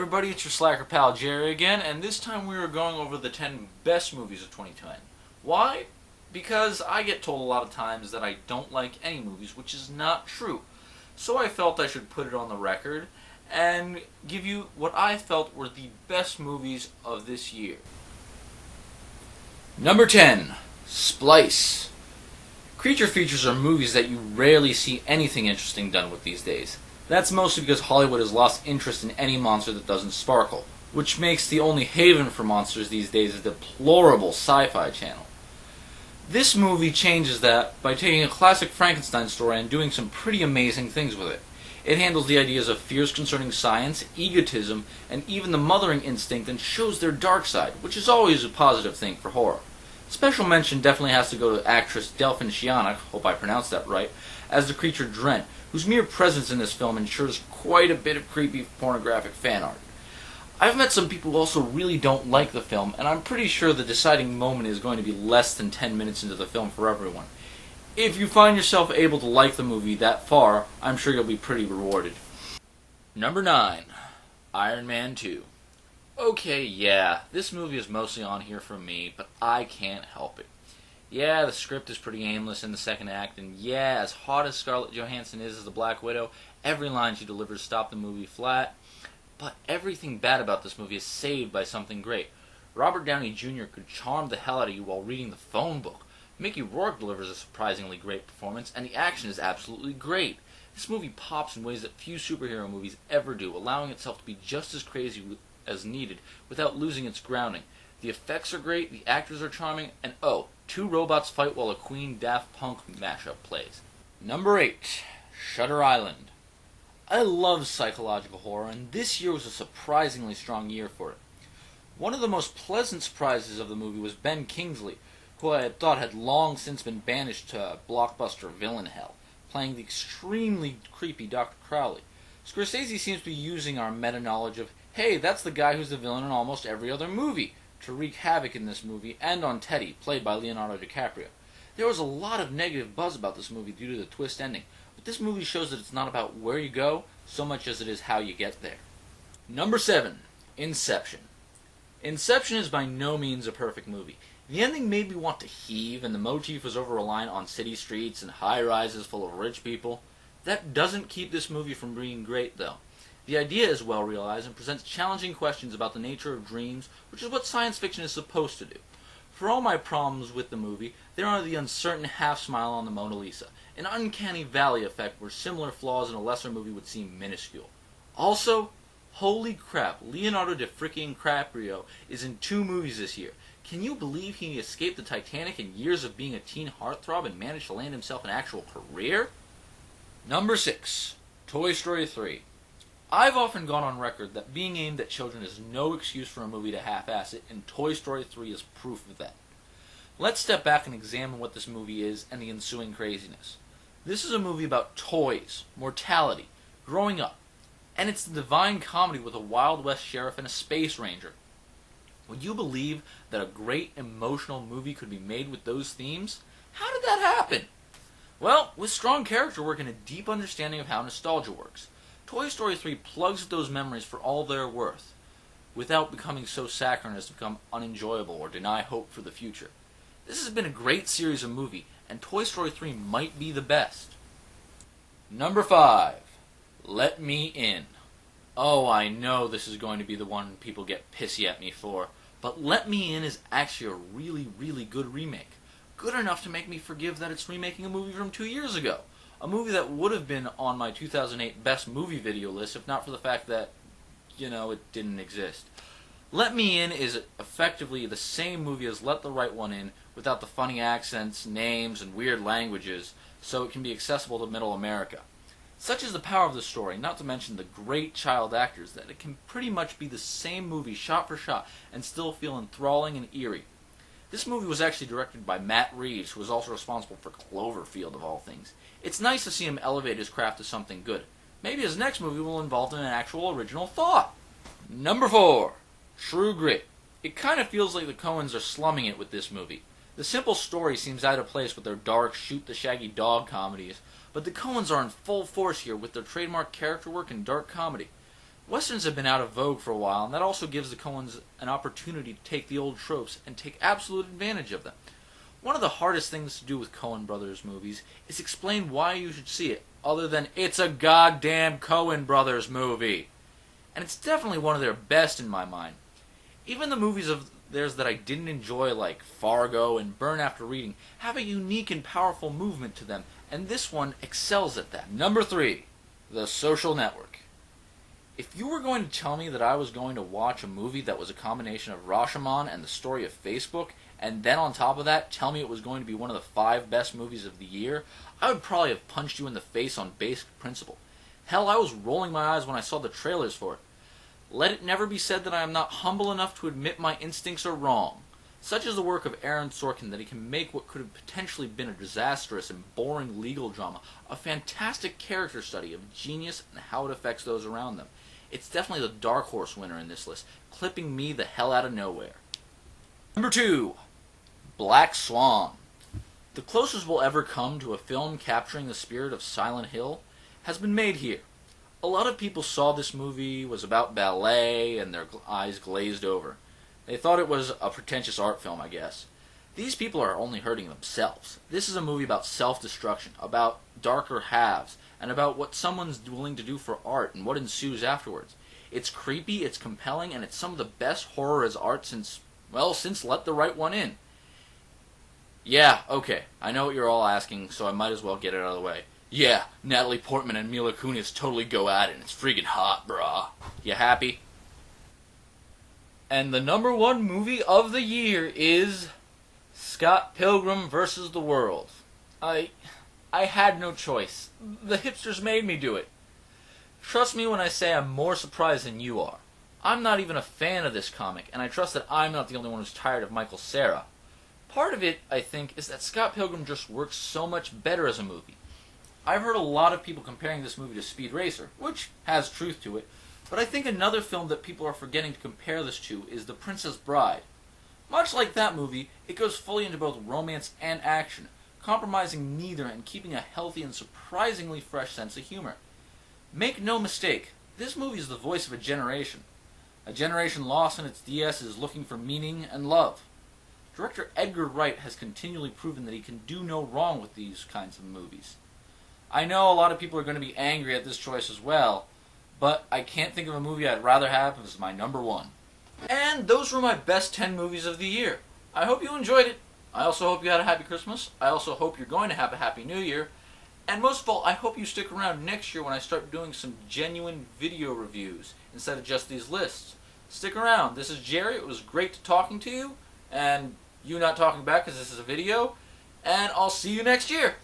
everybody, it's your slacker pal Jerry again, and this time we are going over the 10 best movies of 2010. Why? Because I get told a lot of times that I don't like any movies, which is not true. So I felt I should put it on the record and give you what I felt were the best movies of this year. Number 10, Splice. Creature features are movies that you rarely see anything interesting done with these days. That's mostly because Hollywood has lost interest in any monster that doesn't sparkle, which makes the only haven for monsters these days a deplorable Sci-Fi Channel. This movie changes that by taking a classic Frankenstein story and doing some pretty amazing things with it. It handles the ideas of fears concerning science, egotism, and even the mothering instinct and shows their dark side, which is always a positive thing for horror. Special mention definitely has to go to actress Delphine Seyonnik, hope I pronounced that right, as the creature Drent, whose mere presence in this film ensures quite a bit of creepy pornographic fan art. I've met some people who also really don't like the film, and I'm pretty sure the deciding moment is going to be less than 10 minutes into the film for everyone. If you find yourself able to like the movie that far, I'm sure you'll be pretty rewarded. Number 9, Iron Man 2. Okay, yeah, this movie is mostly on here for me, but I can't help it. Yeah, the script is pretty aimless in the second act, and yeah, as hot as Scarlett Johansson is as the Black Widow, every line she delivers stops the movie flat. But everything bad about this movie is saved by something great. Robert Downey Jr. could charm the hell out of you while reading the phone book. Mickey Rourke delivers a surprisingly great performance, and the action is absolutely great. This movie pops in ways that few superhero movies ever do, allowing itself to be just as crazy as needed without losing its grounding. The effects are great, the actors are charming, and oh, two robots fight while a Queen Daft Punk mashup plays. Number 8, Shutter Island. I love psychological horror, and this year was a surprisingly strong year for it. One of the most pleasant surprises of the movie was Ben Kingsley, who I had thought had long since been banished to blockbuster villain hell, playing the extremely creepy Dr. Crowley. Scorsese seems to be using our meta-knowledge of, hey, that's the guy who's the villain in almost every other movie, to wreak havoc in this movie and on Teddy, played by Leonardo DiCaprio. There was a lot of negative buzz about this movie due to the twist ending, but this movie shows that it's not about where you go so much as it is how you get there. Number 7, Inception. Inception is by no means a perfect movie. The ending made me want to heave, and the motif was over-reliant on city streets and high-rises full of rich people. That doesn't keep this movie from being great, though. The idea is well realized and presents challenging questions about the nature of dreams, which is what science fiction is supposed to do. For all my problems with the movie, there are the uncertain half-smile on the Mona Lisa, an uncanny valley effect where similar flaws in a lesser movie would seem minuscule. Also, holy crap, Leonardo DiCaprio is in 2 movies this year. Can you believe he escaped the Titanic and years of being a teen heartthrob and managed to land himself an actual career? Number 6, Toy Story 3. I've often gone on record that being aimed at children is no excuse for a movie to half-ass it, and Toy Story 3 is proof of that. Let's step back and examine what this movie is and the ensuing craziness. This is a movie about toys, mortality, growing up, and it's the Divine Comedy with a Wild West sheriff and a space ranger. Would you believe that a great emotional movie could be made with those themes? How did that happen? Well, with strong character work and a deep understanding of how nostalgia works. Toy Story 3 plugs at those memories for all they're worth, without becoming so saccharine as to become unenjoyable or deny hope for the future. This has been a great series of movie, and Toy Story 3 might be the best. Number 5, Let Me In. Oh, I know this is going to be the one people get pissy at me for, but Let Me In is actually a really, really good remake. Good enough to make me forgive that it's remaking a movie from 2 years ago. A movie that would have been on my 2008 Best Movie Video list if not for the fact that, it didn't exist. Let Me In is effectively the same movie as Let the Right One In without the funny accents, names, and weird languages, so it can be accessible to middle America. Such is the power of the story, not to mention the great child actors, that it can pretty much be the same movie shot for shot and still feel enthralling and eerie. This movie was actually directed by Matt Reeves, who was also responsible for Cloverfield of all things. It's nice to see him elevate his craft to something good. Maybe his next movie will involve an actual original thought. Number 4, True Grit. It kind of feels like the Coens are slumming it with this movie. The simple story seems out of place with their dark, shoot-the-shaggy-dog comedies, but the Coens are in full force here with their trademark character work and dark comedy. Westerns have been out of vogue for a while, and that also gives the Coens an opportunity to take the old tropes and take absolute advantage of them. One of the hardest things to do with Coen Brothers movies is explain why you should see it, other than it's a goddamn Coen Brothers movie. And it's definitely one of their best in my mind. Even the movies of theirs that I didn't enjoy, like Fargo and Burn After Reading, have a unique and powerful movement to them, and this one excels at that. Number 3, The Social Network. If you were going to tell me that I was going to watch a movie that was a combination of Rashomon and the story of Facebook, and then on top of that, tell me it was going to be one of the 5 best movies of the year, I would probably have punched you in the face on basic principle. Hell, I was rolling my eyes when I saw the trailers for it. Let it never be said that I am not humble enough to admit my instincts are wrong. Such is the work of Aaron Sorkin that he can make what could have potentially been a disastrous and boring legal drama a fantastic character study of genius and how it affects those around them. It's definitely the dark horse winner in this list, clipping me the hell out of nowhere. Number 2, Black Swan. The closest we'll ever come to a film capturing the spirit of Silent Hill has been made here. A lot of people saw this movie was about ballet and their eyes glazed over. They thought it was a pretentious art film, I guess. These people are only hurting themselves. This is a movie about self-destruction, about darker halves, and about what someone's willing to do for art and what ensues afterwards. It's creepy, it's compelling, and it's some of the best horror as art since Let the Right One In. Yeah, okay, I know what you're all asking, so I might as well get it out of the way. Yeah, Natalie Portman and Mila Kunis totally go at it, and it's freaking hot, brah. You happy? And the number 1 movie of the year is Scott Pilgrim vs. the World. I had no choice. The hipsters made me do it. Trust me when I say I'm more surprised than you are. I'm not even a fan of this comic, and I trust that I'm not the only one who's tired of Michael Cera. Part of it, I think, is that Scott Pilgrim just works so much better as a movie. I've heard a lot of people comparing this movie to Speed Racer, which has truth to it, but I think another film that people are forgetting to compare this to is The Princess Bride. Much like that movie, it goes fully into both romance and action, compromising neither and keeping a healthy and surprisingly fresh sense of humor. Make no mistake, this movie is the voice of a generation lost in its DSs looking for meaning and love. Director Edgar Wright has continually proven that he can do no wrong with these kinds of movies. I know a lot of people are going to be angry at this choice as well, but I can't think of a movie I'd rather have as my number 1. And those were my best 10 movies of the year. I hope you enjoyed it. I also hope you had a happy Christmas. I also hope you're going to have a happy New Year. And most of all, I hope you stick around next year when I start doing some genuine video reviews instead of just these lists. Stick around. This is Jerry. It was great talking to you. And you not talking back because this is a video. And I'll see you next year.